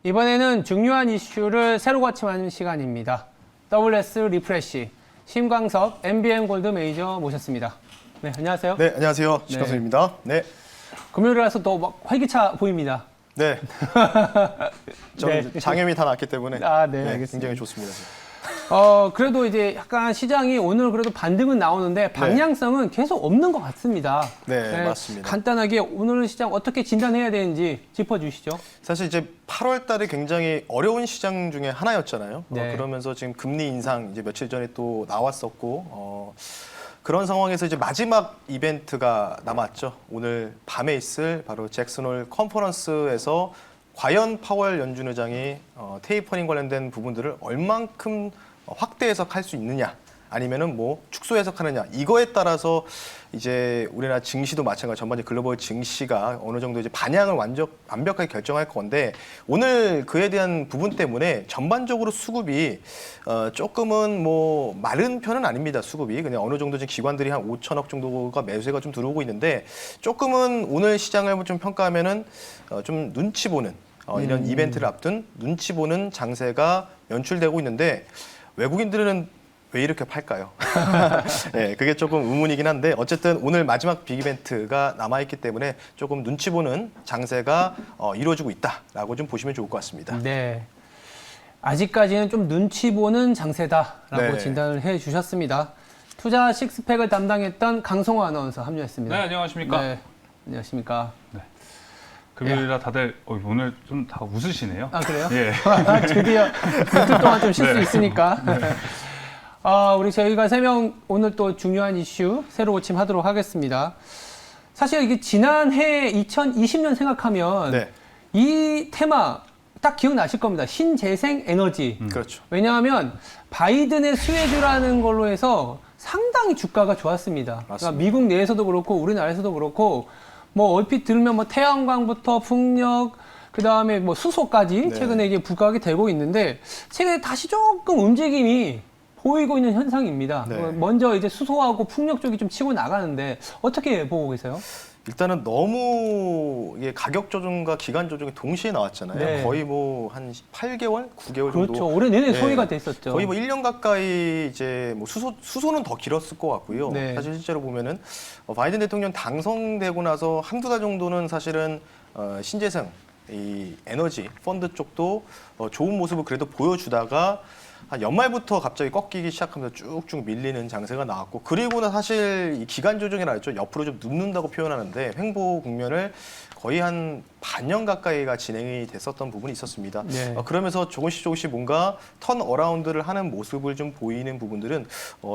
이번에는 중요한 이슈를 새로 거침하는 시간입니다. WS 리프레시 심광석 MBM 골드 메이저 모셨습니다. 네, 안녕하세요. 네, 안녕하세요. 심광석입니다. 네. 금요일이라서 더 막 활기차 보입니다. 네. 저는 네. 장염이 다 났기 때문에 네, 알겠습니다. 굉장히 좋습니다. 그래도 이제 약간 시장이 오늘 그래도 반등은 나오는데 방향성은 계속 없는 것 같습니다. 네, 맞습니다. 간단하게 오늘 시장 어떻게 진단해야 되는지 짚어주시죠. 사실 이제 8월 달에 굉장히 어려운 시장 중에 하나였잖아요. 네. 그러면서 지금 금리 인상 이제 며칠 전에 또 나왔었고 그런 상황에서 이제 마지막 이벤트가 남았죠. 오늘 밤에 있을 바로 잭슨홀 컨퍼런스에서 과연 파월 연준 의장이 테이퍼링 관련된 부분들을 얼만큼 확대 해석할 수 있느냐, 아니면은 뭐 축소 해석하느냐, 이거에 따라서 이제 우리나라 증시도 마찬가지, 전반적 글로벌 증시가 어느 정도 이제 반향을 완벽하게 결정할 건데, 오늘 그에 대한 부분 때문에 전반적으로 수급이 조금은 뭐 마른 편은 아닙니다. 수급이 그냥 어느 정도 지금 기관들이 한 5천억 정도가 매수세가 좀 들어오고 있는데, 조금은 오늘 시장을 좀 평가하면은 좀 눈치 보는 이런 이벤트를 앞둔 눈치 보는 장세가 연출되고 있는데, 외국인들은 왜 이렇게 팔까요? 네, 그게 조금 의문이긴 한데, 어쨌든 오늘 마지막 빅 이벤트가 남아있기 때문에 조금 눈치 보는 장세가 이루어지고 있다라고 좀 보시면 좋을 것 같습니다. 네. 아직까지는 좀 눈치 보는 장세다라고 네. 진단을 해 주셨습니다. 투자 식스팩을 담당했던 강성호 아나운서 합류했습니다. 네, 안녕하십니까. 네, 안녕하십니까. 금요일이라 다들 오늘 좀 다 웃으시네요. 아, 그래요? 예. 드디어 이틀 동안 좀 쉴 수 네. 있으니까. 우리 저희가 3명 오늘 또 중요한 이슈 새로 고침하도록 하겠습니다. 사실 이게 지난해 2020년 생각하면 네, 이 테마 딱 기억나실 겁니다. 신재생 에너지. 그렇죠. 왜냐하면 바이든의 수혜주라는 걸로 해서 상당히 주가가 좋았습니다. 그러니까 맞습니다. 미국 내에서도 그렇고 우리나라에서도 그렇고 뭐 얼핏 들으면 뭐 태양광부터 풍력, 그 다음에 뭐 수소까지 네. 최근에 이게 부각이 되고 있는데, 최근에 다시 조금 움직임이 보이고 있는 현상입니다. 네. 먼저 이제 수소하고 풍력 쪽이 좀 치고 나가는데 어떻게 보고 계세요? 일단은 너무 이게 가격 조정과 기간 조정이 동시에 나왔잖아요. 네. 거의 뭐 한 8개월, 9개월 정도. 그렇죠. 올해 내내 네. 소비가 됐었죠. 거의 뭐 1년 가까이 이제 뭐 수소는 더 길었을 것 같고요. 네. 사실 실제로 보면은 바이든 대통령 당선되고 나서 한두 달 정도는 사실은 신재생 이 에너지 펀드 쪽도 좋은 모습을 그래도 보여주다가 한 연말부터 갑자기 꺾이기 시작하면서 쭉쭉 밀리는 장세가 나왔고, 그리고는 사실 이 기간 조정이라 했죠. 옆으로 좀 눕는다고 표현하는데, 횡보 국면을 거의 한 반년 가까이가 진행이 됐었던 부분이 있었습니다. 네. 그러면서 조금씩 뭔가 턴 어라운드를 하는 모습을 좀 보이는 부분들은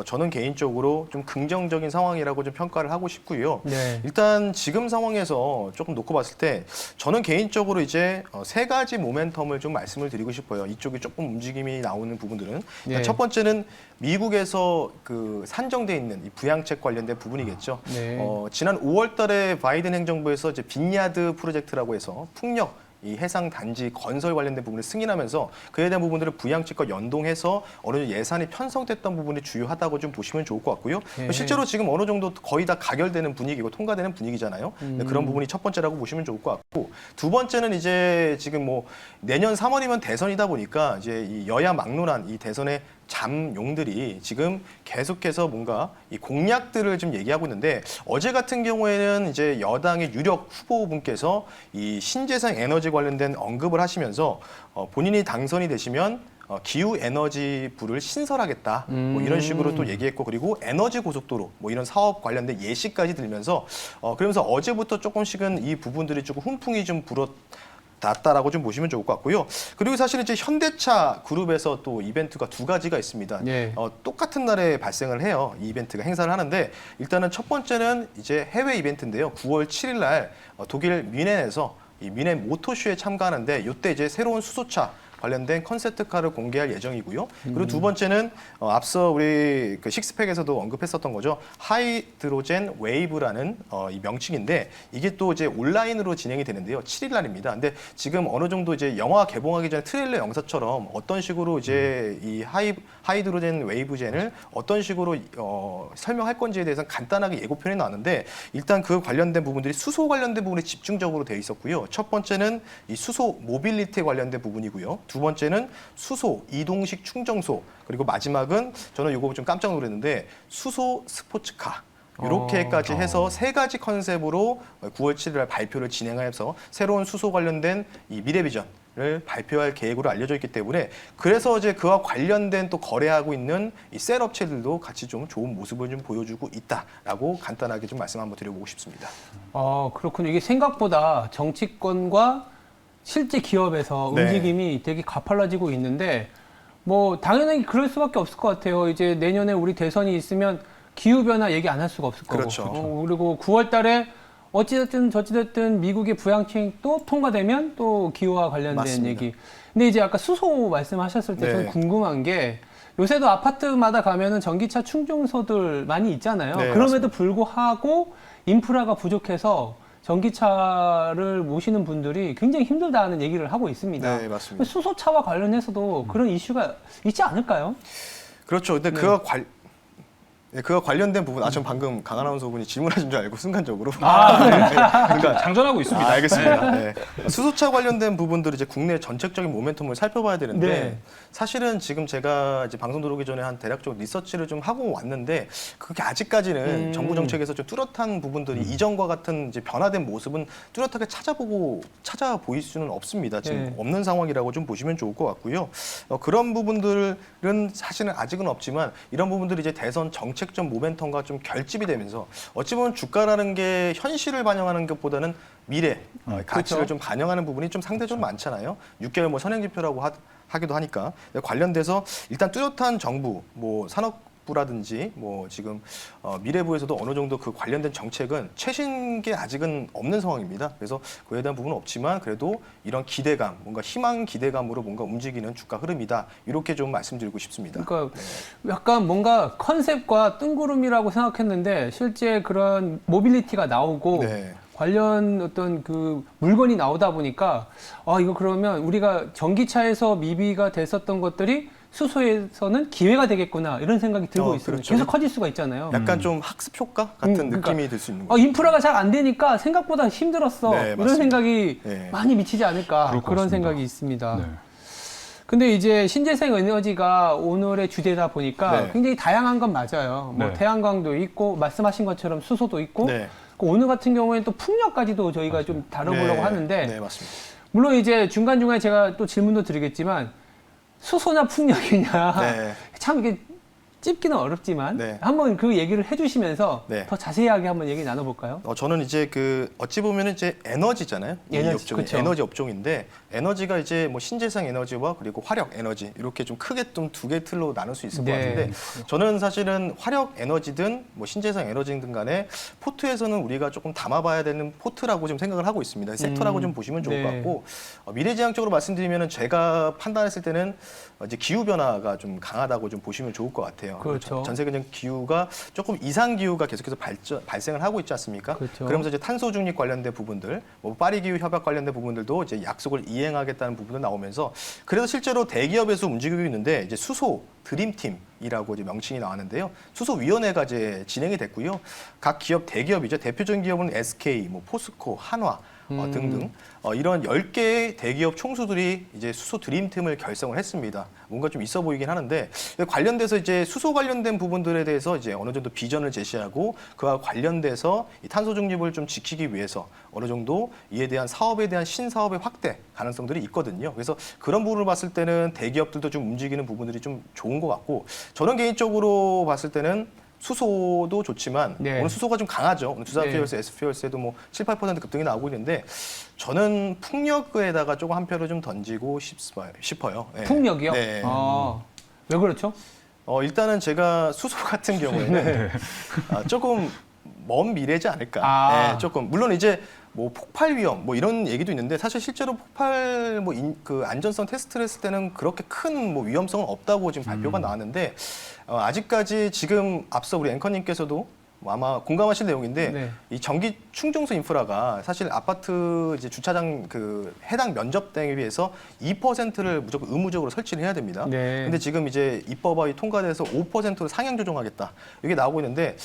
저는 개인적으로 좀 긍정적인 상황이라고 좀 평가를 하고 싶고요. 네. 일단 지금 상황에서 조금 놓고 봤을 때 저는 개인적으로 이제 세 가지 모멘텀을 좀 말씀을 드리고 싶어요. 이쪽이 조금 움직임이 나오는 부분들은. 네. 첫 번째는 미국에서 그 산정돼 있는 이 부양책 관련된 부분이겠죠. 네. 지난 5월 달에 바이든 행정부에서 이제 빈야드 프로젝트라고 해서 풍력 이 해상 단지 건설 관련된 부분을 승인하면서 그에 대한 부분들을 부양책과 연동해서 어느 정도 예산이 편성됐던 부분이 주요하다고 좀 보시면 좋을 것 같고요. 네. 실제로 지금 어느 정도 거의 다 가결되는 분위기고 통과되는 분위기잖아요. 그런 부분이 첫 번째라고 보시면 좋을 것 같고, 두 번째는 이제 지금 뭐 내년 3월이면 대선이다 보니까 이제 이 여야 막론한 이 대선의 잠용들이 지금 계속해서 뭔가 이 공약들을 좀 얘기하고 있는데, 어제 같은 경우에는 이제 여당의 유력 후보분께서 이 신재생 에너지 관련된 언급을 하시면서 본인이 당선이 되시면 기후 에너지 부를 신설하겠다 뭐 이런 식으로 또 얘기했고, 그리고 에너지 고속도로 뭐 이런 사업 관련된 예시까지 들면서 그러면서 어제부터 조금씩은 이 부분들이 조금 훈풍이 좀 불었다라고 좀 보시면 좋을 것 같고요. 그리고 사실 이제 현대차 그룹에서 또 이벤트가 두 가지가 있습니다. 네. 똑같은 날에 발생을 해요. 이 이벤트가 행사를 하는데, 일단은 첫 번째는 이제 해외 이벤트인데요. 9월 7일 날 독일 뮌헨에서 이 뮌헨 모터쇼에 참가하는데, 이때 이제 새로운 수소차 관련된 컨셉트카를 공개할 예정이고요. 그리고 두 번째는 앞서 우리 그 식스팩에서도 언급했었던 거죠. 하이드로젠 웨이브라는 이 명칭인데 이게 또 이제 온라인으로 진행이 되는데요. 7일 날입니다. 근데 지금 어느 정도 이제 영화 개봉하기 전에 트레일러 영상처럼 어떤 식으로 이제 이 하이드로젠 웨이브젠을 어떤 식으로 설명할 건지에 대해서는 간단하게 예고편이 나왔는데 일단 그 관련된 부분들이 수소 관련된 부분에 집중적으로 되어 있었고요. 첫 번째는 이 수소 모빌리티에 관련된 부분이고요. 두 번째는 수소 이동식 충전소 그리고 마지막은 저는 이거 좀 깜짝 놀랐는데 수소 스포츠카 이렇게까지 해서 세 가지 컨셉으로 9월 7일 날 발표를 진행해서 새로운 수소 관련된 이 미래비전을 발표할 계획으로 알려져 있기 때문에 그래서 이제 그와 관련된 또 거래하고 있는 이 셀 업체들도 같이 좀 좋은 모습을 좀 보여주고 있다라고 간단하게 좀 말씀 한번 드려보고 싶습니다. 그렇군요. 이게 생각보다 정치권과 실제 기업에서 네. 움직임이 되게 가팔라지고 있는데 뭐 당연히 그럴 수밖에 없을 것 같아요. 이제 내년에 우리 대선이 있으면 기후변화 얘기 안 할 수가 없을 거고. 그렇죠. 그리고 9월 달에 어찌됐든 저찌됐든 미국의 부양책도 통과되면 또 기후와 관련된 맞습니다. 얘기. 근데 이제 아까 수소 말씀하셨을 때 네. 저는 궁금한 게 요새도 아파트마다 가면은 전기차 충전소들 많이 있잖아요. 네, 그럼에도 불구하고 인프라가 부족해서 전기차를 모시는 분들이 굉장히 힘들다는 얘기를 하고 있습니다. 네, 맞습니다. 수소차와 관련해서도 그런 이슈가 있지 않을까요? 그렇죠. 근데 네. 그와 관련된 부분, 전 방금 강 아나운서분이 질문하신 줄 알고 순간적으로. 그러니까 장전하고 있습니다. 알겠습니다. 네. 수소차 관련된 부분들을 이제 국내 전체적인 모멘텀을 살펴봐야 되는데 네. 사실은 지금 제가 이제 방송 들어오기 전에 한 대략적으로 리서치를 좀 하고 왔는데 그게 아직까지는 정부 정책에서 좀 뚜렷한 부분들이 이전과 같은 이제 변화된 모습은 뚜렷하게 찾아 보일 수는 없습니다. 지금 네. 없는 상황이라고 좀 보시면 좋을 것 같고요. 그런 부분들은 사실은 아직은 없지만 이런 부분들이 이제 대선 정책적 모멘텀과 좀 결집이 되면서 어찌 보면 주가라는 게 현실을 반영하는 것보다는 미래 가치를 그렇죠. 좀 반영하는 부분이 좀 상대적으로 많잖아요. 6개월 뭐 선행지표라고 하기도 하니까 관련돼서 일단 뚜렷한 정부 뭐 산업부라든지 뭐 지금 미래부에서도 어느 정도 그 관련된 정책은 최신 게 아직은 없는 상황입니다. 그래서 그에 대한 부분은 없지만 그래도 이런 기대감, 뭔가 희망 기대감으로 뭔가 움직이는 주가 흐름이다. 이렇게 좀 말씀드리고 싶습니다. 그러니까 약간 뭔가 컨셉과 뜬구름이라고 생각했는데 실제 그런 모빌리티가 나오고 네. 관련 어떤 그 물건이 나오다 보니까 이거 그러면 우리가 전기차에서 미비가 됐었던 것들이 수소에서는 기회가 되겠구나 이런 생각이 들고 있습니다. 그렇죠. 계속 커질 수가 있잖아요. 약간 좀 학습 효과 같은 그러니까, 느낌이 들 수 있는 거죠. 인프라가 잘 안 되니까 생각보다 힘들었어. 네, 이런 맞습니다. 생각이 네. 많이 미치지 않을까 그럴 것 그런 같습니다. 생각이 있습니다. 네. 근데 이제 신재생 에너지가 오늘의 주제다 보니까 네. 굉장히 다양한 건 맞아요. 뭐 네. 태양광도 있고 말씀하신 것처럼 수소도 있고 네. 오늘 같은 경우에는 또 풍력까지도 저희가 좀 다뤄보려고 하는데 네, 맞습니다. 물론 이제 중간중간에 제가 또 질문도 드리겠지만 수소냐 풍력이냐 네. 참 이게 찝기는 어렵지만 네. 한번 그 얘기를 해주시면서 네. 더 자세하게 한번 얘기 나눠볼까요? 저는 이제 그 어찌 보면은 이제 에너지잖아요. 이 에너지, 업종이 그쵸. 에너지 업종인데 에너지가 이제 뭐 신재생 에너지와 그리고 화력 에너지 이렇게 좀 크게 좀 두 개 틀로 나눌 수 있을 것 네. 같은데 저는 사실은 화력 에너지든 뭐 신재생 에너지든 간에 포트에서는 우리가 조금 담아봐야 되는 포트라고 좀 생각을 하고 있습니다. 섹터라고 좀 보시면 좋을 것 네. 같고 미래지향적으로 말씀드리면은 제가 판단했을 때는 이제 기후 변화가 좀 강하다고 좀 보시면 좋을 것 같아요. 그렇죠. 전 세계적인 기후가 조금 이상 기후가 계속해서 발생을 하고 있지 않습니까? 그렇죠. 그러면서 이제 탄소 중립 관련된 부분들, 뭐 파리 기후 협약 관련된 부분들도 이제 약속을 이행하겠다는 부분도 나오면서 그래서 실제로 대기업에서 움직이고 있는데 이제 수소 드림팀이라고 이제 명칭이 나왔는데요. 수소 위원회가 이제 진행이 됐고요. 각 기업 대기업이죠. 대표적인 기업은 SK, 뭐 포스코, 한화 등등 이런 10개의 대기업 총수들이 이제 수소 드림팀을 결성을 했습니다. 뭔가 좀 있어 보이긴 하는데 관련돼서 이제 수소 관련된 부분들에 대해서 이제 어느 정도 비전을 제시하고 그와 관련돼서 이 탄소 중립을 좀 지키기 위해서 어느 정도 이에 대한 사업에 대한 신사업의 확대 가능성들이 있거든요. 그래서 그런 부분을 봤을 때는 대기업들도 좀 움직이는 부분들이 좀 좋은 것 같고 저는 개인적으로 봤을 때는 수소도 좋지만 네. 오늘 수소가 좀 강하죠. 오늘 두산퓨얼스, 네. S퓨얼스에도 뭐 7, 8% 급등이 나오고 있는데 저는 풍력에다가 조금 한 표를 좀 던지고 싶어요. 네. 풍력이요? 네. 왜 그렇죠? 일단은 제가 수소 같은 경우에는 조금 먼 미래지 않을까. 아. 네, 조금 물론 이제 뭐 폭발 위험 뭐 이런 얘기도 있는데 사실 실제로 폭발 뭐 그 안전성 테스트를 했을 때는 그렇게 큰 뭐 위험성은 없다고 지금 발표가 나왔는데 아직까지 지금 앞서 우리 앵커님께서도 뭐 아마 공감하실 내용인데 네. 이 전기 충전소 인프라가 사실 아파트 이제 주차장 그 해당 면적 등에 비해서 2%를 무조건 의무적으로 설치를 해야 됩니다. 네. 근데 지금 이제 입법안이 통과돼서 5%로 상향 조정하겠다 이게 나오고 있는데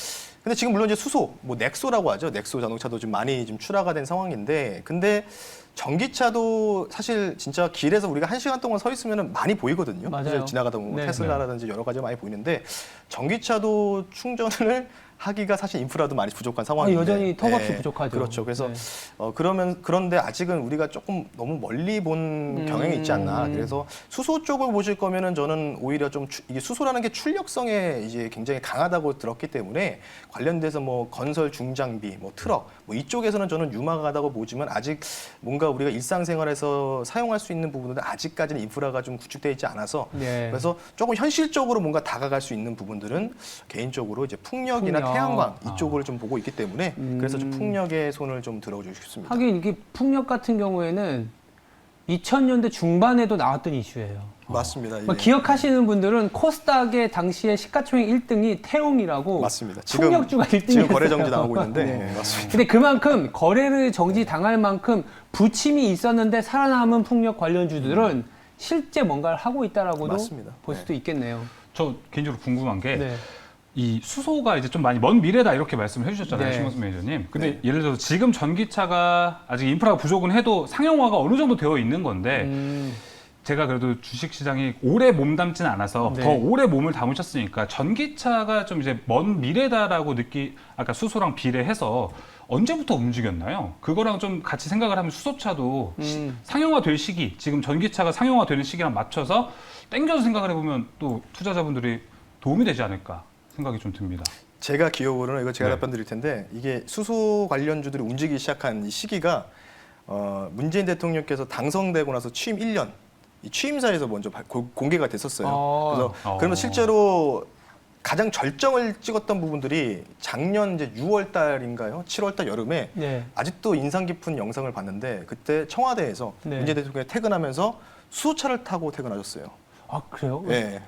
근데 지금 물론 이제 수소 뭐 넥소라고 하죠. 넥소 자동차도 좀 많이 좀 출하가 된 상황인데 근데 전기차도 사실 진짜 길에서 우리가 1시간 동안 서 있으면 많이 보이거든요. 맞아요. 이제 지나가다 보면 네. 테슬라라든지 여러 가지가 많이 보이는데 전기차도 충전을 하기가 사실 인프라도 많이 부족한 상황인데 여전히 턱없이 네, 부족하죠. 그렇죠. 그래서 네. 그런데 아직은 우리가 조금 너무 멀리 본 경향이 있지 않나. 그래서 수소 쪽을 보실 거면은 저는 오히려 좀 이게 수소라는 게 출력성에 이제 굉장히 강하다고 들었기 때문에 관련돼서 뭐 건설 중장비, 뭐 트럭 뭐 이쪽에서는 저는 유망하다고 보지만 아직 뭔가 우리가 일상생활에서 사용할 수 있는 부분들은 아직까지는 인프라가 좀 구축되어 있지 않아서 네. 그래서 조금 현실적으로 뭔가 다가갈 수 있는 부분들은 개인적으로 이제 풍력이나 태양광 이쪽을 좀 보고 있기 때문에 그래서 좀 풍력의 손을 좀 들어주고 싶습니다. 하긴 이게 풍력 같은 경우에는 2000년대 중반에도 나왔던 이슈예요. 맞습니다. 뭐 예. 기억하시는 분들은 코스닥의 당시에 시가총액 1등이 태움이라고 맞습니다. 풍력주가 1등이었어요. 지금 거래 정지 나오고 있는데 네. 예, 맞습니다. 근데 그만큼 거래를 정지 당할 만큼 부침이 있었는데 살아남은 풍력 관련주들은 실제 뭔가를 하고 있다라고도 맞습니다. 볼 수도 있겠네요. 저 개인적으로 궁금한 게 네. 이 수소가 이제 좀 많이 먼 미래다 이렇게 말씀을 해주셨잖아요, 네. 신건수 매니저님. 근데 예를 들어서 지금 전기차가 아직 인프라가 부족은 해도 상용화가 어느 정도 되어 있는 건데 제가 그래도 주식시장이 오래 몸담지는 않아서 네. 더 오래 몸을 담으셨으니까 전기차가 좀 이제 먼 미래다라고 아까 수소랑 비례해서 언제부터 움직였나요? 그거랑 좀 같이 생각을 하면 수소차도 상용화 될 시기, 지금 전기차가 상용화 되는 시기랑 맞춰서 땡겨서 생각을 해보면 또 투자자분들이 도움이 되지 않을까 생각이 좀 듭니다. 제가 기억으로는 이거 제가 네. 답변 드릴 텐데 이게 수소 관련주들이 움직이기 시작한 이 시기가 문재인 대통령께서 당선되고 나서 취임 1년 이 취임사에서 먼저 공개가 됐었어요. 그래서 그러면 실제로 가장 절정을 찍었던 부분들이 작년 이제 6월 달인가요? 7월 달 여름에 네. 아직도 인상 깊은 영상을 봤는데 그때 청와대에서 네. 문재인 대통령이 퇴근하면서 수소차를 타고 퇴근하셨어요. 아 그래요? 예.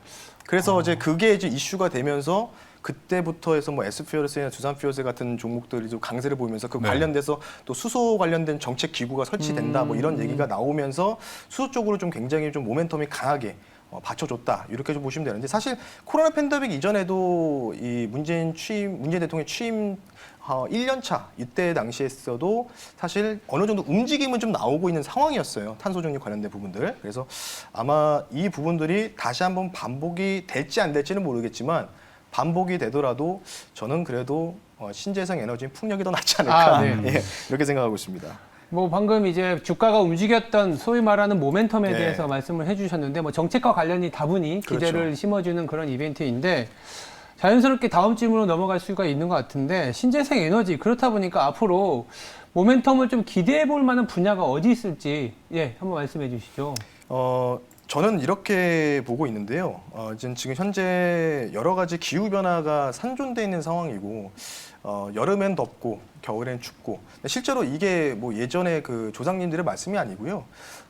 그래서 이제 그게 이제 이슈가 되면서 그때부터 해서 뭐 S퓨어스나 두산퓨어스 같은 종목들이 좀 강세를 보이면서 그 네. 관련돼서 또 수소 관련된 정책 기구가 설치된다 뭐 이런 얘기가 나오면서 수소 쪽으로 좀 굉장히 좀 모멘텀이 강하게 받쳐줬다 이렇게 좀 보시면 되는데 사실 코로나 팬데믹 이전에도 이 문재인 대통령 취임 1년 차 이때 당시에서도 사실 어느 정도 움직임은 좀 나오고 있는 상황이었어요. 탄소 중립 관련된 부분들. 그래서 아마 이 부분들이 다시 한번 반복이 될지 안 될지는 모르겠지만 반복이 되더라도 저는 그래도 신재생 에너지인 풍력이 더 낫지 않을까 네. 예, 이렇게 생각하고 있습니다. 뭐 방금 이제 주가가 움직였던 소위 말하는 모멘텀에 네. 대해서 말씀을 해주셨는데 뭐 정책과 관련이 다분히 기대를 그렇죠. 심어주는 그런 이벤트인데 자연스럽게 다음 질문으로 넘어갈 수가 있는 것 같은데 신재생 에너지 그렇다 보니까 앞으로 모멘텀을 좀 기대해 볼 만한 분야가 어디 있을지 예 한번 말씀해 주시죠. 저는 이렇게 보고 있는데요. 지금 현재 여러 가지 기후 변화가 산존돼 있는 상황이고 여름엔 덥고 겨울엔 춥고 실제로 이게 뭐 예전에 그 조상님들의 말씀이 아니고요.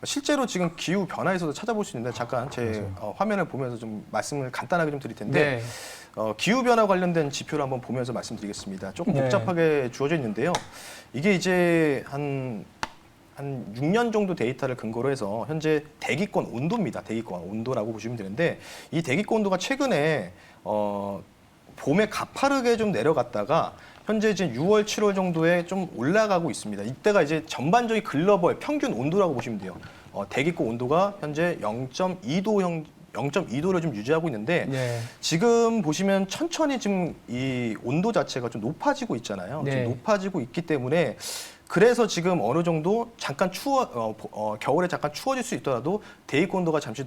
실제로 지금 기후 변화에서도 찾아볼 수 있는데 잠깐 제 화면을 보면서 좀 말씀을 간단하게 좀 드릴 텐데 기후 변화 관련된 지표를 한번 보면서 말씀드리겠습니다. 조금 네. 복잡하게 주어져 있는데요. 이게 이제 한 6년 정도 데이터를 근거로 해서 현재 대기권 온도입니다. 대기권 온도라고 보시면 되는데 이 대기권 온도가 최근에 봄에 가파르게 좀 내려갔다가 현재 이제 6월, 7월 정도에 좀 올라가고 있습니다. 이때가 이제 전반적인 글로벌 평균 온도라고 보시면 돼요. 대기권 온도가 현재 0.2도를 좀 유지하고 있는데 네. 지금 보시면 천천히 지금 이 온도 자체가 좀 높아지고 있잖아요. 네. 좀 높아지고 있기 때문에 그래서 지금 어느 정도 잠깐 겨울에 잠깐 추워질 수 있더라도 대기권 온도가 잠시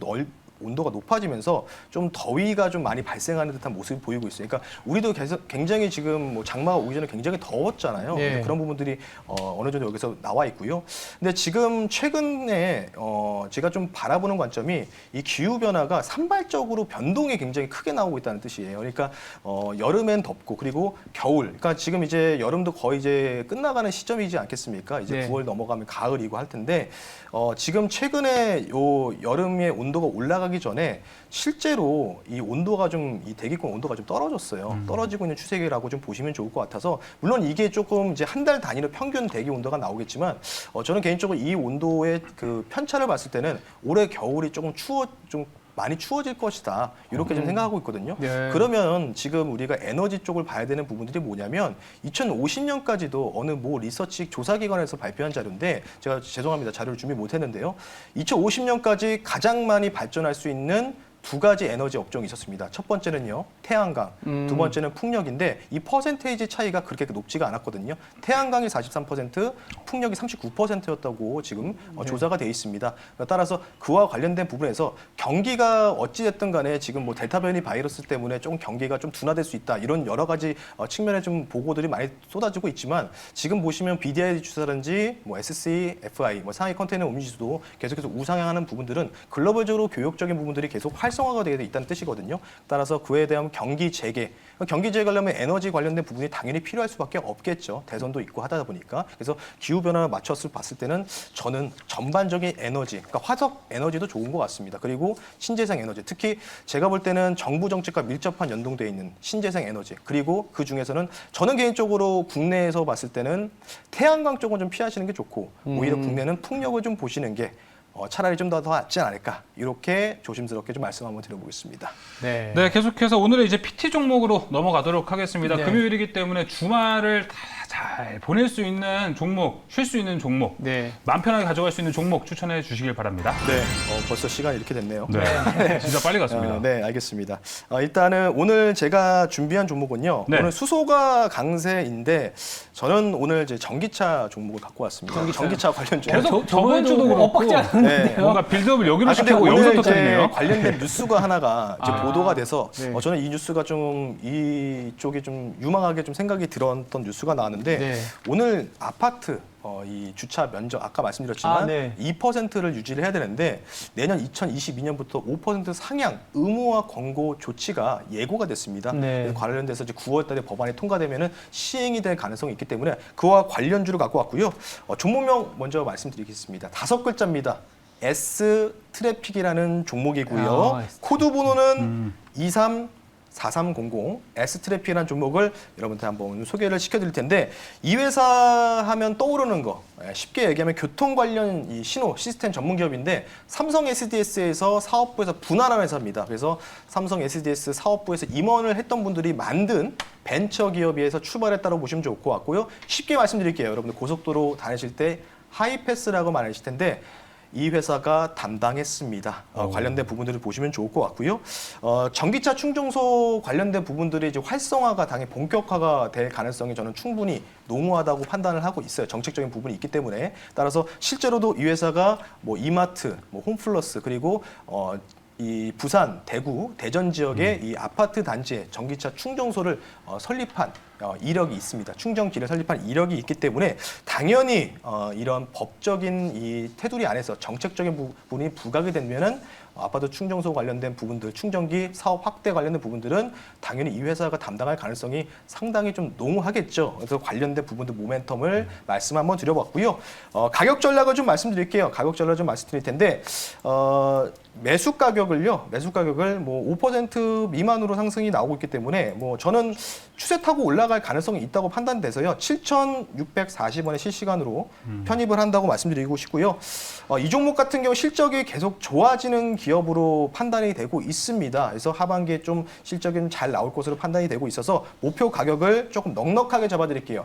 온도가 높아지면서 좀 더위가 좀 많이 발생하는 듯한 모습이 보이고 있어요. 그러니까 우리도 계속 굉장히 지금 뭐 장마가 오기 전에 굉장히 더웠잖아요. 네. 그래서 그런 부분들이 어느 정도 여기서 나와 있고요. 근데 지금 최근에 제가 좀 바라보는 관점이 이 기후 변화가 산발적으로 변동이 굉장히 크게 나오고 있다는 뜻이에요. 그러니까 여름엔 덥고 그리고 겨울, 그러니까 지금 이제 여름도 거의 이제 끝나가는 시점이지 않겠습니까? 이제 네. 9월 넘어가면 가을이고 할 텐데 지금 최근에 요 여름의 온도가 올라가기 전에 실제로 이 온도가 좀 이 대기권 온도가 좀 떨어졌어요. 떨어지고 있는 추세라고 좀 보시면 좋을 것 같아서 물론 이게 조금 이제 한 달 단위로 평균 대기 온도가 나오겠지만 저는 개인적으로 이 온도의 그 편차를 봤을 때는 올해 겨울이 조금 좀 많이 추워질 것이다. 이렇게 좀 생각하고 있거든요. 네. 그러면 지금 우리가 에너지 쪽을 봐야 되는 부분들이 뭐냐면 2050년까지도 어느 모 리서치 조사기관에서 발표한 자료인데 제가 죄송합니다. 자료를 준비 못했는데요. 2050년까지 가장 많이 발전할 수 있는 두 가지 에너지 업종이 있었습니다. 첫 번째는요, 태양광. 두 번째는 풍력인데 이 퍼센테이지 차이가 그렇게 높지가 않았거든요. 태양광이 43%, 풍력이 39%였다고 지금 조사가 돼 있습니다. 따라서 그와 관련된 부분에서 경기가 어찌됐든 간에 지금 뭐 델타 변이 바이러스 때문에 좀 경기가 좀 둔화될 수 있다. 이런 여러 가지 측면의 좀 보고들이 많이 쏟아지고 있지만 지금 보시면 BDI 지수라든지 뭐 SC, FI, 뭐 상하이 컨테이너 음유 지수도 계속해서 우상향하는 부분들은 글로벌적으로 교육적인 부분들이 계속 활성화가 되어 있다는 뜻이거든요. 따라서 그에 대한 경기 재개, 경기 재개하려면 에너지 관련된 부분이 당연히 필요할 수밖에 없겠죠. 대선도 있고 하다 보니까. 그래서 기후 변화를 맞춰서 봤을 때는 저는 전반적인 에너지, 그러니까 화석 에너지도 좋은 것 같습니다. 그리고 신재생 에너지, 특히 제가 볼 때는 정부 정책과 밀접한 연동되어 있는 신재생 에너지, 그리고 그 중에서는 저는 개인적으로 국내에서 봤을 때는 태양광 쪽은 좀 피하시는 게 좋고 오히려 국내는 풍력을 좀 보시는 게 차라리 좀 더 낫지 않을까, 이렇게 조심스럽게 좀 말씀 한번 드려보겠습니다. 네. 네, 계속해서 오늘은 이제 PT 종목으로 넘어가도록 하겠습니다. 네. 금요일이기 때문에 주말을 다 잘 보낼 수 있는 종목, 쉴 수 있는 종목, 네. 마음 편하게 가져갈 수 있는 종목 추천해 주시길 바랍니다. 네, 벌써 시간이 이렇게 됐네요. 네, 진짜 빨리 갔습니다. 네, 알겠습니다. 일단은 오늘 제가 준비한 종목은요. 네. 오늘 수소가 강세인데 저는 오늘 이제 전기차 종목을 갖고 왔습니다. 전기차 관련 종목. 계속 저번에도 저번 주도 그렇고 엇박지 않았는데요. 네. 뭔가 빌드업을 여기로 근데 시키고 여기서 오늘 또 이제 터지네요. 관련된 뉴스가 하나가 이제 보도가 돼서 네. 저는 이 뉴스가 좀 이쪽이 좀 유망하게 좀 생각이 들었던 뉴스가 나왔는데 네. 오늘 아파트 이 주차 면적 아까 말씀드렸지만 네. 2%를 유지를 해야 되는데 내년 2022년부터 5% 상향 의무화 권고 조치가 예고가 됐습니다. 네. 그래서 관련돼서 이제 9월달에 법안이 통과되면은 시행이 될 가능성이 있기 때문에 그와 관련주를 갖고 왔고요. 종목명 먼저 말씀드리겠습니다. 5글자입니다. S 트래픽이라는 종목이고요. 아, 코드 번호는 434300 S 트래픽이라는 종목을 여러분한테 한번 소개를 시켜드릴 텐데 이 회사 하면 떠오르는 거 쉽게 얘기하면 교통 관련 이 신호 시스템 전문 기업인데 삼성 SDS에서 사업부에서 분할한 회사입니다. 그래서 삼성 SDS 사업부에서 임원을 했던 분들이 만든 벤처 기업에서 출발했다고 보시면 좋을 것 같고요. 쉽게 말씀드릴게요. 여러분들 고속도로 다니실 때 하이패스라고 말하실 텐데 이 회사가 담당했습니다. 관련된 부분들을 보시면 좋을 것 같고요. 전기차 충전소 관련된 부분들이 이제 활성화가 당연히 본격화가 될 가능성이 저는 충분히 농후하다고 판단을 하고 있어요. 정책적인 부분이 있기 때문에. 따라서 실제로도 이 회사가 뭐 이마트, 뭐 홈플러스 그리고 이 부산, 대구, 대전 지역의 이 아파트 단지에 전기차 충전소를 설립한 이력이 있습니다. 충전기를 설립한 이력이 있기 때문에 당연히 이런 법적인 이 테두리 안에서 정책적인 부분이 부각이 되면은 아파트 충전소 관련된 부분들, 충전기 사업 확대 관련된 부분들은 당연히 이 회사가 담당할 가능성이 상당히 좀 농후하겠죠. 그래서 관련된 부분들 모멘텀을 말씀 한번 드려봤고요. 가격 전략을 좀 말씀드릴게요. 가격 전략을 좀 말씀드릴 텐데 매수 가격을 뭐 5% 미만으로 상승이 나오고 있기 때문에 뭐 저는 추세 타고 올라갈 가능성이 있다고 판단돼서요. 7,640원에 실시간으로 편입을 한다고 말씀드리고 싶고요. 이 종목 같은 경우 실적이 계속 좋아지는 기업으로 판단이 되고 있습니다. 그래서 하반기에 좀 실적이 잘 나올 것으로 판단이 되고 있어서 목표 가격을 조금 넉넉하게 잡아드릴게요.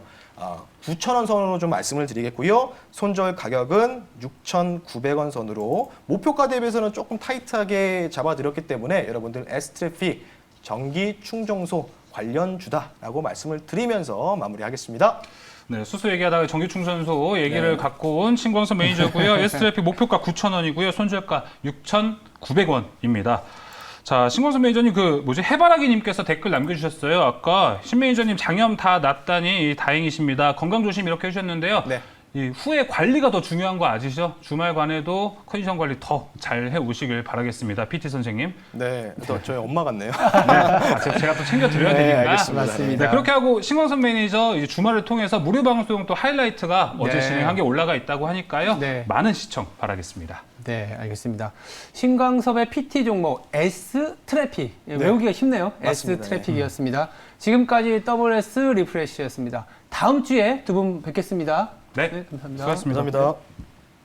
9,000원 선으로 좀 말씀을 드리겠고요. 손절 가격은 6,900원 선으로 목표가 대비해서는 조금 타이트하게 잡아드렸기 때문에 여러분들 S트래픽 전기 충전소 관련주다라고 말씀을 드리면서 마무리하겠습니다. 네, 수소 얘기하다가 전기충전소 얘기를 네. 갖고 온 신광섭 매니저고요. S트래픽 목표가 9,000원이고요. 손절가 6,900원입니다. 자, 신광섭 매니저님 해바라기님께서 댓글 남겨주셨어요. 아까 신 매니저님 장염 다 났다니 다행이십니다. 건강 조심 이렇게 해주셨는데요. 네. 이 후에 관리가 더 중요한 거 아시죠? 주말관에도 컨디션 관리 더 잘 해오시길 바라겠습니다. PT 선생님. 네, 또 저희 엄마 같네요. 제가 또 챙겨드려야 네, 되니까. 알겠습니다. 맞습니다. 네, 그렇게 하고 신광섭 매니저 이제 주말을 통해서 무료 방송 또 하이라이트가 어제 네. 진행한 게 올라가 있다고 하니까요. 네. 많은 시청 바라겠습니다. 네, 알겠습니다. 신광섭의 PT 종목 S-트래픽. 외우기가 쉽네요. 맞습니다. S-트래픽이었습니다. 지금까지 WS 리프레시였습니다. 다음 주에 두 분 뵙겠습니다. 네, 감사합니다. 수고하셨습니다. 감사합니다.